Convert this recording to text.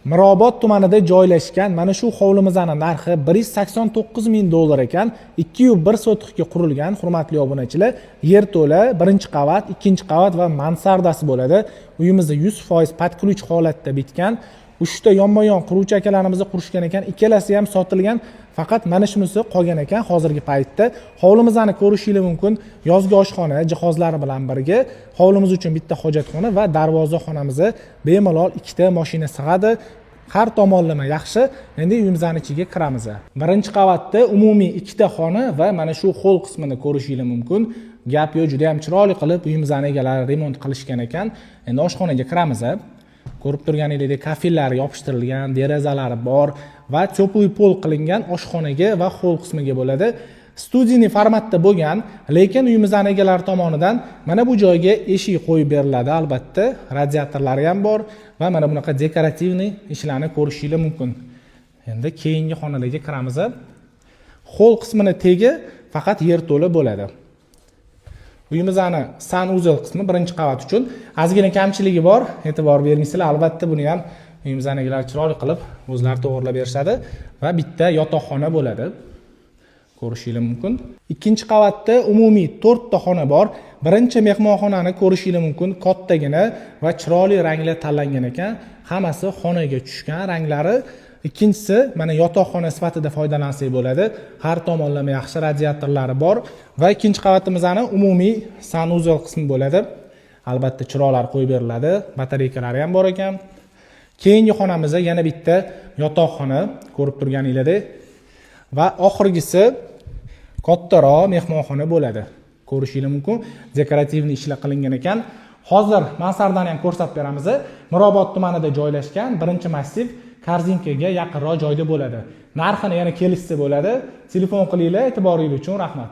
Mirobod tumanida joylashgan mana shu hovlimizning narxi 189 ming dollar ekan. 2,1 sotikga qurilgan, hurmatli obunachilar. Yerto'la, birinchi qavat, ikkinchi qavat va mansardasi bo'ladi. Uyimizda 100% patkulch holatda bitgan. 3 ta yonma-yon quruvchi akalarimiz qurishgan ekan. Ikkalasi ham sotilgan. Faqat mana shunisi qolgan ekan hozirgi paytda. Hovlimizni ko'rishingiz mumkin. Yozgi oshxona jihozlari bilan birga hovlimiz uchun bitta hojatxona va darvozaxonamiz bemalol 2 ta mashina sig'adi. Har tomonlama yaxshi. Endi uyimizning ichiga kiramiz. Birinchi qavatda umumiy 2 ta xona va mana shu hol qismini ko'rishingiz mumkin. Gap yo'q, juda ham chiroyli qilib uyimizning egalari remont qilishgan ekan. Endi oshxonaga kiramiz. Ko'rib turganingizdek kafellari yopishtirilgan, derazalari bor va to'pli pol qilingan oshxonaga va hol qismiga bo'ladi. Studiyniy formatda bo'lgan, lekin uyimizning egalari tomonidan mana bu joyga eshik qo'yib beriladi albatta. Radiatorlari ham bor va mana bunaqa dekorativniy ishlarni ko'rishingiz mumkin. Endi keyingi xonalarga kiramiz. Hol qismini tegi faqat yerto'la bo'ladi. Uyimizning sanuzel qismi birinchi qavat uchun ozgina kamchiligi bor. E'tibor bermaysizlar, albatta buni ham uyimizning egalari chiroyli qilib o'zlari to'g'rilab berishadi va bitta yotoqxona bo'ladi. Ko'rishingiz mumkin. Ikkinchi qavatda umumiy 4 ta xona bor. Birinchi mehmonxonani ko'rishingiz mumkin. Kattagina va chiroyli ranglar tanlangan ekan. Hammasi xonaga tushgan ranglari. Ikkinchisi mana yotoqxona sifatida foydalansak bo'ladi. Har tomonlama yaxshi radiatorlari bor va ikkinchi qavatimizning umumiy sanuzel qismi bo'ladi. Albatta chiroqlar qo'yib beriladi, batareykalari ham bor ekan. Keyingi xonamizda yana bitta yotoqxona ko'rib turganingizdek va oxirgisi kattaroq mehmonxona bo'ladi. Ko'rishingiz mumkin. Dekorativniy ishlar qilingan ekan. Hozir mansardani ham ko'rsatib beramiz. Mirobod tumanida joylashgan birinchi massiv Korzinkaga yaqinroq joyda bo'ladi. Narxini yana kelishsa bo'ladi. Telefon qilinglar, e'tiboringiz uchun rahmat.